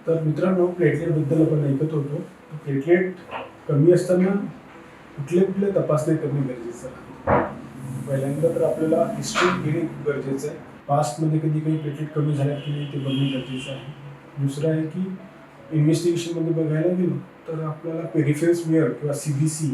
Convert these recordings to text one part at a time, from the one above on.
तर मित्रांनो, प्लेटलेटबद्दल आपण ऐकत होतो. प्लेटलेट कमी असताना कुठल्या तपासण्या करणे गरजेचं आहे. पहिल्यांदा तर आपल्याला हिस्ट्री घेणे खूप गरजेचं आहे. पास्टमध्ये कधी काही प्लेटलेट कमी झाल्यात की नाही ते बघणे गरजेचं आहे. दुसरं आहे की इन्व्हेस्टिगेशनमध्ये बघायला गेलो तर आपल्याला पेरिफेरल स्मिअर किंवा CBC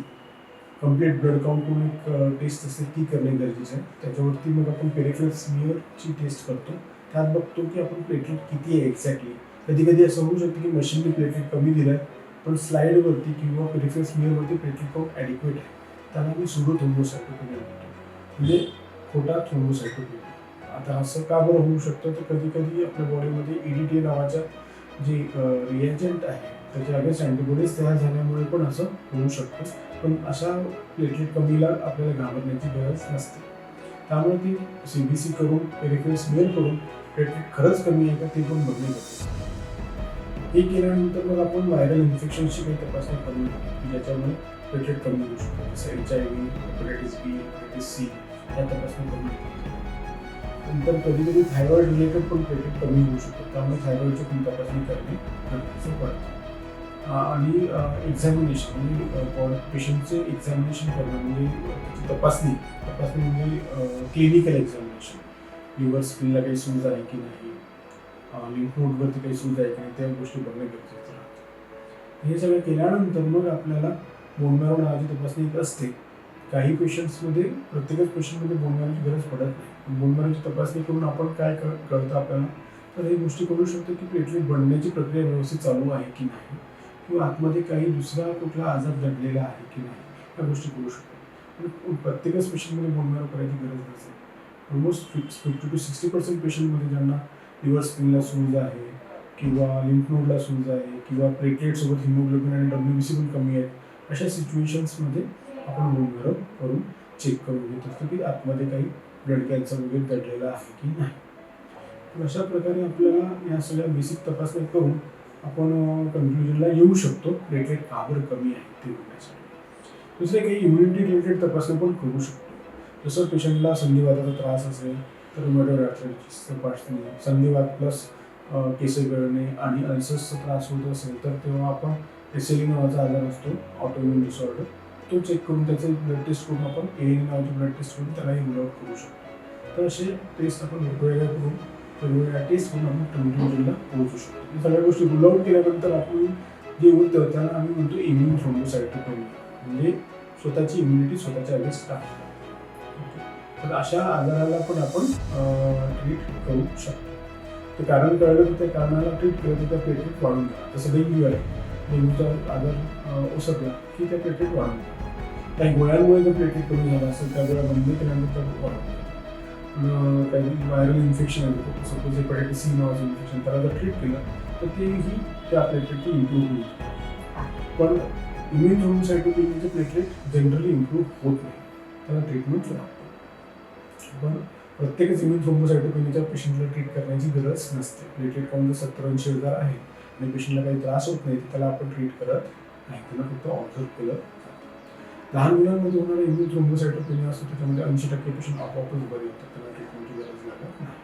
कम्प्लीट ब्लड काउंट म्हणून एक टेस्ट असते, ती करणे गरजेचं आहे. त्याच्यावरती मग आपण पेरिफेरल स्मिअरची टेस्ट करतो. त्यात बघतो की आपण प्लेटलेट किती आहे एक्झॅक्टली. कधी कधी असं होऊ शकतं की मशीनने प्लेटलेट कमी दिलं आहे, पण स्लाईडवरती किंवा पेरिफेरल स्मिअरवरती प्लेटलेट काउंट ॲडिक्वेट आहे. त्याला मी सुडो थ्रोम्बोसायटोपेनिया म्हणतो, म्हणजे खोटा थ्रोम्बोसायटोपेनिया. आता असं का बरं होऊ शकतं, तर कधी कधी आपल्या बॉडीमध्ये EDTA नावाच्या जे रिएजंट आहे त्याच्या अगेन्स्ट अँटीबॉडीज तयार झाल्यामुळे पण असं होऊ शकतं. पण अशा प्लेटलेट कमीला आपल्याला घाबरण्याची गरज नसते. त्यामुळे ती CBC करून पेरिफेरल स्मिअर करून प्लेटलेट खरंच कमी आहे का ते पण बघणे गरजेचं आहे. हे केल्यानंतर मग आपण व्हायरल इन्फेक्शनची काही तपासणी करू की ज्याच्यामुळे प्लेटलेट कमी होऊ शकतो, जसं HIV, hepatitis B, hepatitis C या तपासणी कमी होतात. नंतर कधी कधी थायरॉइड रिलेटेड पण प्लेटलेट कमी होऊ शकतो, त्यामुळे थायरॉइडची पण तपासणी करणे गरजेचं पडतं. आणि एक्झामिनेशन म्हणजे पेशंटचे एक्झामिनेशन करणं म्हणजे त्याची तपासणी म्हणजे क्लिनिकल एक्झामिनेशन. लिव्हर स्क्रीनला काही सूज आहे की नाही, लिम्फ नोडवरती काही सूज आहे की नाही, त्या गोष्टी बघणं गरजेचं राहतं. हे सगळं केल्यानंतर मग आपल्याला बोन मॅरो नावाची तपासणी एक असते. काही पेशंट्समध्ये, प्रत्येकच पेशंटमध्ये बोन मॅरोची गरज पडत नाही. बोन मॅरोची तपासणी करून आपण काय कळतं आपल्याला, तर ही गोष्टी करू शकतो की प्लेटलेट बनण्याची प्रक्रिया व्यवस्थित चालू आहे की नाही, किंवा आतमध्ये काही दुसरा कुठला आजार दडलेला आहे की नाही, या गोष्टी करू शकतो. पण प्रत्येकच पेशंटमध्ये बोन मॅरो करायची गरज नसते. ऑलमोस्ट 50 to 60% पेशंटमध्ये ज्यांना लिव्हर स्क्रीनला सूज आहे किंवा लिम्फ नोडला सूज आहे किंवा प्लेटलेटसोबत हिमोग्लोबिन आणि WBC पण कमी आहेत, अशा सिच्युएशन्समध्ये आपण बोन मॅरो करून चेक करून घेत असतो की आतमध्ये काही ब्लड कॅन्सर वगैरे दडलेला आहे की नाही. तर अशा प्रकारे आपल्याला या सगळ्या बेसिक तपासण्या करून आपण कन्क्लुजनला येऊ शकतो प्लेटलेट का बरं कमी आहे ते बघण्यासाठी. दुसरे काही इम्युनिटी रिलेटेड तपासण्या पण करू शकतो. जसं पेशंटला संधिवाताचा त्रास असेल तर रुमॅटॉइड आर्थरायटिसचं तपासणी, संधिवात प्लस केस गळणे आणि अल्सर्सचा त्रास होत असेल तर तेव्हा आपण SLE नावाचा आजार असतो, ऑटोइम्युन डिसऑर्डर, तो चेक करून त्याचे ब्लड टेस्ट करून आपण ANE नावाची ब्लड टेस्ट करून त्यालाही रूल आउट करू शकतो. तर असे टेस्ट आपण वेगवेगळ्या करून वेगवेगळ्या टेस्ट करून आपण कन्क्लुजनला पोहोचू शकतो. या सगळ्या गोष्टी रूल आउट केल्यानंतर आपण जे उरतं त्याला आम्ही म्हणतो इम्युन थ्रोम्बोसायटोपेनिया, म्हणजे स्वतःची इम्युनिटी स्वतःच्या अगेन्स्ट टाकतो. तर अशा आजाराला पण आपण ट्रीट करू शकतो. ते कारण कळलं तर त्या कारणाला ट्रीट केलं तर त्या प्लेटलेट वाढून जातात. जसं डेंग्यू आहे, डेंग्यूचा आजार ओसरला की त्या प्लेटलेट वाढून जातात. काही गोळ्यांमुळे जर प्लेटलेट कमी झाला असेल, त्या गोळ्या बंद केल्यानंतर वाढून जातात. काही व्हायरल इन्फेक्शन आहे, सपोज हेपॅटायटिस C नावाचं इन्फेक्शन, त्याला जर ट्रीट केलं तर तेही त्या प्लेटलेटची इम्प्रूव्ह होईल. पण इम्युन थ्रोम्बोसायटोपेनियाचे प्लेटलेट जनरली इम्प्रूव्ह होत नाही, त्याला ट्रीटमेंट लागतं. पण प्रत्येकच इम्युन थ्रोम्बोसायटोपेनियाच्या पेशंटला ट्रीट करण्याची गरज नसते. प्लेटलेट काउंट जर 70-80,000 आहे आणि पेशंटला काही त्रास होत नाही, त्याला आपण ट्रीट करत नाही, त्याला फक्त ऑब्झर्व केलं जातं. लहान मुलांमध्ये होणारा इम्युन थ्रोम्बोसायटोपेनिया असतो, त्याच्यामध्ये 80% पेशंट आपोआपच बरे होतात, त्याला ट्रीटमेंटची गरज लागत नाही.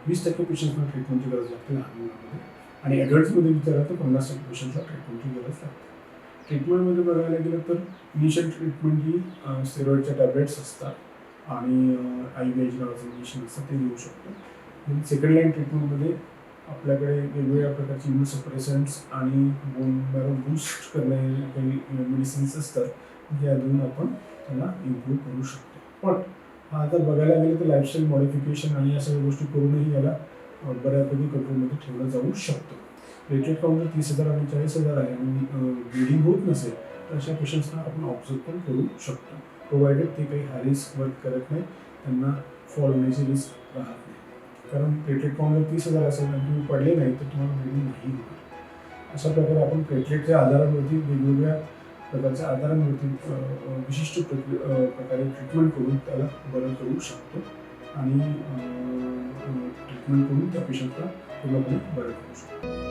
20% पेशंट्सना ट्रीटमेंटची गरज लागते लहान मुलांमध्ये, आणि ॲडल्ट्समध्ये विचारलं तर 50% पेशंट्सला ट्रीटमेंटची गरज लागते. ट्रीटमेंटमध्ये बघायला गेलं तर इनिशियल ट्रीटमेंट ही स्टेरॉइडच्या टॅबलेट्स असतात आणि IVIG नावाचं इंजेक्शन असतं, ते देऊ शकतो. सेकंड लाईन ट्रीटमेंटमध्ये आपल्याकडे वेगवेगळ्या प्रकारचे इम्युनोसप्रेसंट्स आणि बोन मॅरो बूस्ट करणारे काही मेडिसिन्स असतात, ज्या देऊन आपण त्याला इम्प्रूव्ह करू शकतो. पण आता बघायला गेलं तर लाईफस्टाईल मॉडिफिकेशन आणि या सगळ्या गोष्टी करूनही याला बऱ्यापैकी कंट्रोलमध्ये ठेवलं जाऊ शकतं. प्लेटलेट काउंट जर 30,000 आणि 40,000 आहे आणि ब्लिडिंग होत नसेल तर अशा पेशंट्सना आपण ऑब्झर्व पण करू शकतो, प्रोव्हायडेड ते काही हाय रिस्क वर्क करत नाही, त्यांना फॉल होण्याची रिस्क राहत नाही. कारण प्लेटलेट काउंट जर 30,000 असेल आणि तुम्ही पडले नाही तर तुम्हाला ब्लिडिंग नाही होणार. अशा प्रकारे आपण प्लेटलेटच्या आजारांवरती, वेगवेगळ्या प्रकारच्या आजारांवरती विशिष्ट प्रकारे ट्रीटमेंट करून त्याला बरं करू शकतो आणि ट्रीटमेंट करून त्या पेशंटला पूर्णपणे बरं करू शकतो.